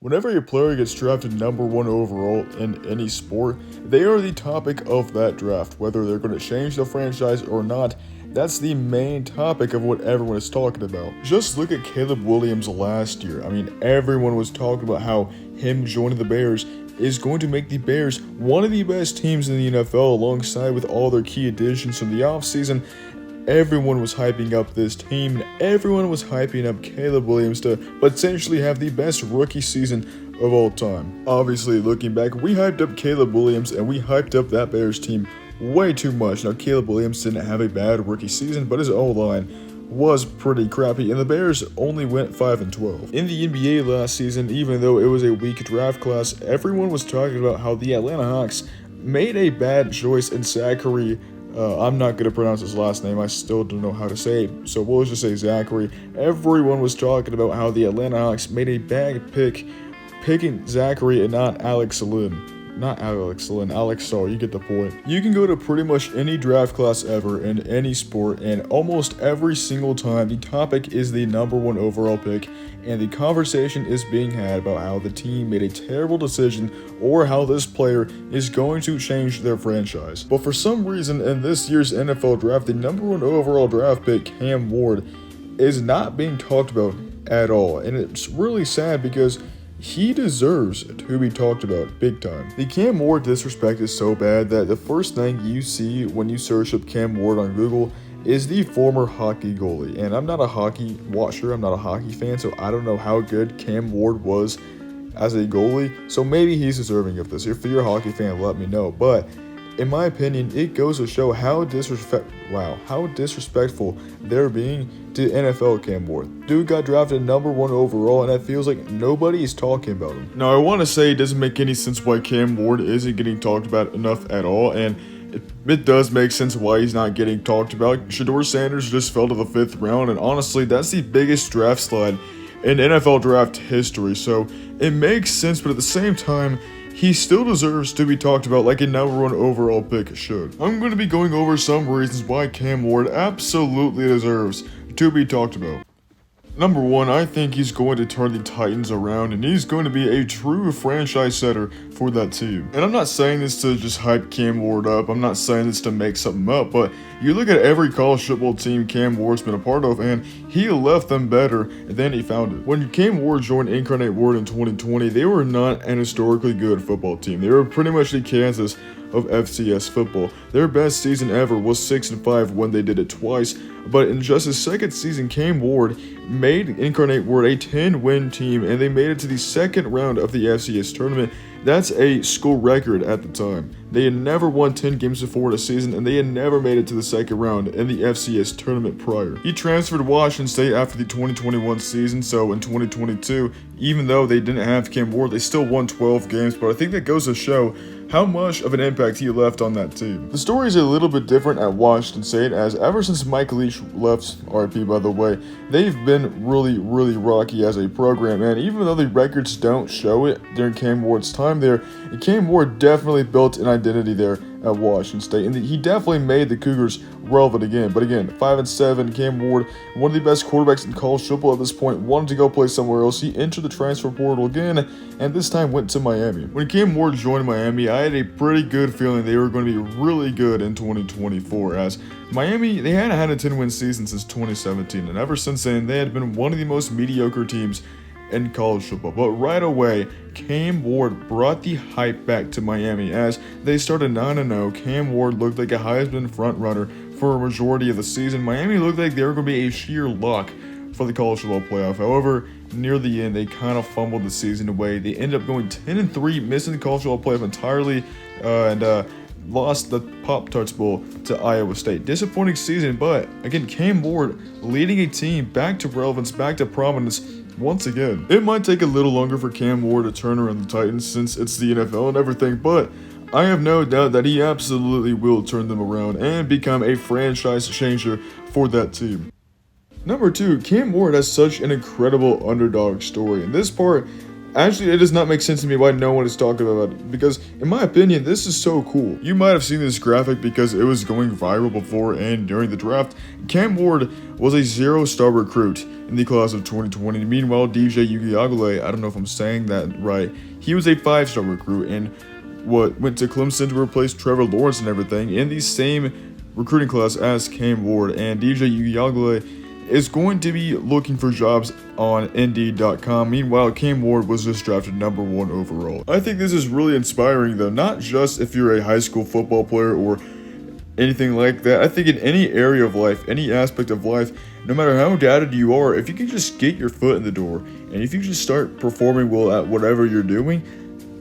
Whenever a player gets drafted #1 overall in any sport, they are the topic of that draft. Whether they're going to change the franchise or not, that's the main topic of what everyone is talking about. Just look at Caleb Williams last year. I mean, everyone was talking about how him joining the Bears is going to make the Bears one of the best teams in the NFL alongside with all their key additions from the offseason. Everyone was hyping up this team, and everyone was hyping up Caleb Williams to potentially have the best rookie season of all time. Obviously, looking back, we hyped up Caleb Williams and we hyped up that Bears team way too much. Now, Caleb Williams didn't have a bad rookie season, but his O-line was pretty crappy, and the Bears only went 5-12. In the NBA last season, even though it was a weak draft class, everyone was talking about how the Atlanta Hawks made a bad choice in Zachary. I'm not going to pronounce his last name. I still don't know how to say it, so we'll just say Zachary. Everyone was talking about how the Atlanta Hawks made a bad pick, picking Zachary and not Alex Lynn. Not Alex Lynn, Alex Starr, you get the point. You can go to pretty much any draft class ever in any sport, and almost every single time the topic is the #1 overall pick, and the conversation is being had about how the team made a terrible decision or how this player is going to change their franchise. But for some reason in this year's NFL draft, the #1 overall draft pick, Cam Ward, is not being talked about at all, and it's really sad because he deserves to be talked about big time. The Cam Ward disrespect is so bad that the first thing you see when you search up Cam Ward on Google is the former hockey goalie. And I'm not a hockey watcher, I'm not a hockey fan, so I don't know how good Cam Ward was as a goalie. So maybe he's deserving of this. If you're a hockey fan, let me know. But in my opinion, it goes to show how disrespectful they're being to NFL Cam Ward. Dude got drafted #1 overall, and it feels like nobody is talking about him. Now, I want to say it doesn't make any sense why Cam Ward isn't getting talked about enough at all, and it does make sense why he's not getting talked about. Shedeur Sanders just fell to the 5th round, and honestly, that's the biggest draft slide in NFL draft history, so it makes sense, but at the same time, he still deserves to be talked about like a #1 overall pick should. I'm going to be going over some reasons why Cam Ward absolutely deserves to be talked about. Number 1, I think he's going to turn the Titans around, and he's going to be a true franchise setter for that team. And I'm not saying this to just hype Cam Ward up, I'm not saying this to make something up, but you look at every college football team Cam Ward's been a part of, and he left them better than he found it. When Cam Ward joined Incarnate Word in 2020, they were not an historically good football team. They were pretty much the Kansas of FCS football. Their best season ever was 6-5 when they did it twice, but in just his second season, Cam Ward made Incarnate Word a 10-win team, and they made it to the second round of the FCS tournament. That's a school record at the time. They had never won 10 games before in a season, and they had never made it to the second round in the FCS tournament prior. He transferred to Washington State after the 2021 season, so in 2022, even though they didn't have Cam Ward, they still won 12 games, but I think that goes to show how much of an impact he left on that team. The story is a little bit different at Washington State, as ever since Mike Leach left, RIP by the way, they've been really rocky as a program, and even though the records don't show it during Cam Ward's time there, Cam Ward definitely built an identity there at Washington State, and he definitely made the Cougars relevant again. But again, 5-7, Cam Ward, one of the best quarterbacks in college football at this point, wanted to go play somewhere else. He entered the transfer portal again, and this time went to Miami. When Cam Ward joined Miami, I had a pretty good feeling they were going to be really good in 2024, as Miami, they hadn't had a 10-win season since 2017, and ever since then, they had been one of the most mediocre teams in college football. But right away, Cam Ward brought the hype back to Miami as they started 9-0. Cam Ward looked like a Heisman frontrunner for a majority of the season. Miami looked like they were going to be a sheer lock for the college football playoff. However, near the end, they kind of fumbled the season away. They ended up going 10-3, missing the college football playoff entirely, and lost the Pop-Tarts Bowl to Iowa State. Disappointing season, but again, Cam Ward leading a team back to relevance, back to prominence once again. It might take a little longer for Cam Ward to turn around the Titans since it's the NFL and everything, but I have no doubt that he absolutely will turn them around and become a franchise changer for that team. Number 2, Cam Ward has such an incredible underdog story, and this part Actually, it does not make sense to me why no one is talking about it, because in my opinion, this is so cool. You might have seen this graphic because it was going viral before and during the draft. Cam Ward was a 0-star recruit in the class of 2020. Meanwhile, DJ Uiagalelei, I don't know if I'm saying that right, he was a 5-star recruit and went to Clemson to replace Trevor Lawrence and everything in the same recruiting class as Cam Ward. And DJ Uiagalelei is going to be looking for jobs on Indeed.com. Meanwhile, Cam Ward was just drafted number 1 overall. I think this is really inspiring though, not just if you're a high school football player or anything like that. I think in any area of life, any aspect of life, no matter how doubted you are, if you can just get your foot in the door, and if you just start performing well at whatever you're doing,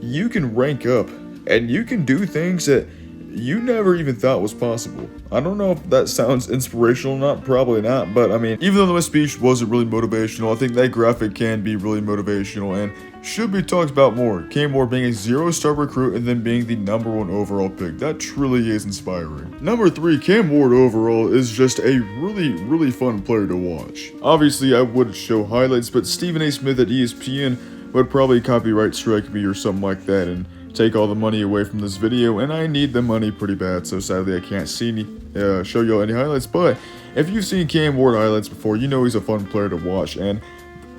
you can rank up, and you can do things that you never even thought was possible. I don't know if that sounds inspirational or not, probably not, but I mean, even though my speech wasn't really motivational, I think that graphic can be really motivational and should be talked about more. Cam Ward being a 0-star recruit and then being the number 1 overall pick. That truly is inspiring. Number 3, Cam Ward overall is just a really fun player to watch. Obviously, I would show highlights, but Stephen A. Smith at ESPN would probably copyright strike me or something like that and take all the money away from this video, and I need the money pretty bad, so sadly I can't show y'all any highlights. But if you've seen Cam Ward highlights before, you know he's a fun player to watch, and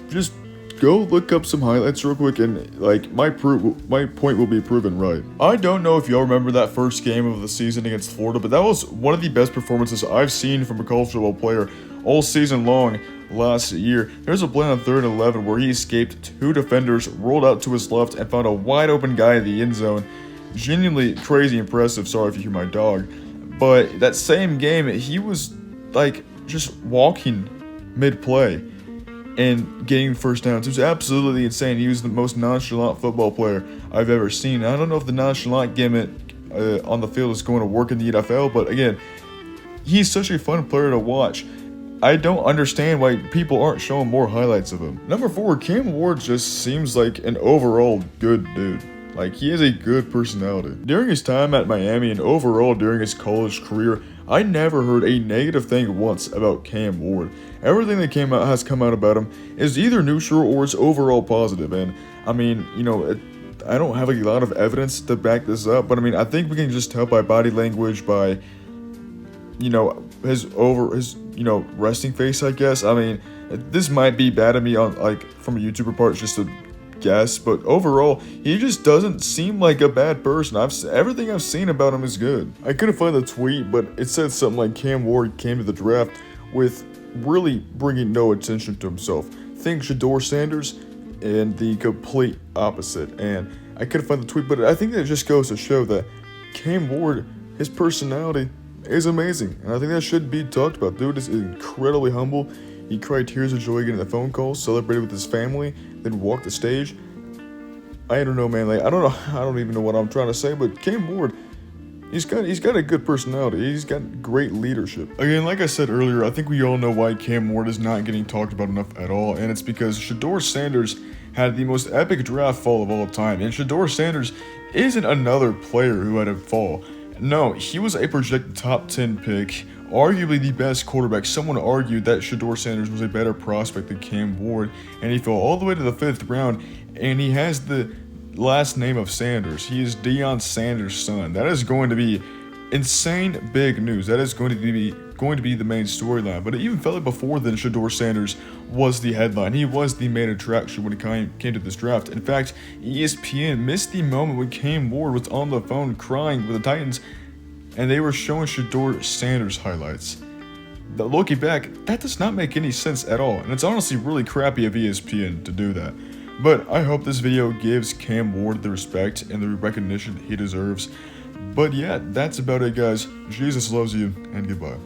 just go look up some highlights real quick, and like my point will be proven right. I don't know if y'all remember that first game of the season against Florida, but that was one of the best performances I've seen from a college football player all season long last year. There's a play on 3rd and 11 where he escaped 2 defenders, rolled out to his left, and found a wide open guy in the end zone. Genuinely crazy impressive. Sorry if you hear my dog. But that same game, he was like just walking mid-play and getting first downs. It was absolutely insane. He was the most nonchalant football player I've ever seen. I don't know if the nonchalant gimmick on the field is going to work in the NFL, but again, he's such a fun player to watch. I don't understand why people aren't showing more highlights of him. Number 4, Cam Ward just seems like an overall good dude. Like, he has a good personality. During his time at Miami and overall during his college career, I never heard a negative thing once about Cam Ward. Everything that has come out about him is either neutral or it's overall positive. And I mean, you know, I don't have a lot of evidence to back this up, but I mean, I think we can just tell by body language, by, you know, his resting face, I guess. I mean, this might be bad of me on, like, from a YouTuber part, just to guess, but overall, he just doesn't seem like a bad person. Everything I've seen about him is good. I couldn't find the tweet, but it said something like Cam Ward came to the draft with really bringing no attention to himself. Think Shedeur Sanders and the complete opposite. And I couldn't find the tweet, but I think that just goes to show that Cam Ward, his personality is amazing, and I think that should be talked about. Dude is incredibly humble. He cried tears of joy getting the phone call, celebrated with his family, then walked the stage. I don't know, man. Like, I don't even know what I'm trying to say, but Cam Ward, he's got a good personality. He's got great leadership. Again, like I said earlier, I think we all know why Cam Ward is not getting talked about enough at all, and it's because Shedeur Sanders had the most epic draft fall of all time, and Shedeur Sanders isn't another player who had a fall. No, he was a projected top 10 pick, arguably the best quarterback. Someone argued that Shedeur Sanders was a better prospect than Cam Ward, and he fell all the way to the 5th round, and he has the last name of Sanders. He is Deion Sanders' son. That is going to be insane big news. That is going to be the main storyline. But it even felt like before then Shedeur Sanders was the headline. He was the main attraction when it came to this draft. In fact, ESPN missed the moment when Cam Ward was on the phone crying with the Titans and they were showing Shedeur Sanders highlights. Looking back, that does not make any sense at all, and it's honestly really crappy of ESPN to do that. But I hope this video gives Cam Ward the respect and the recognition he deserves. But yeah, that's about it, guys. Jesus loves you, and goodbye.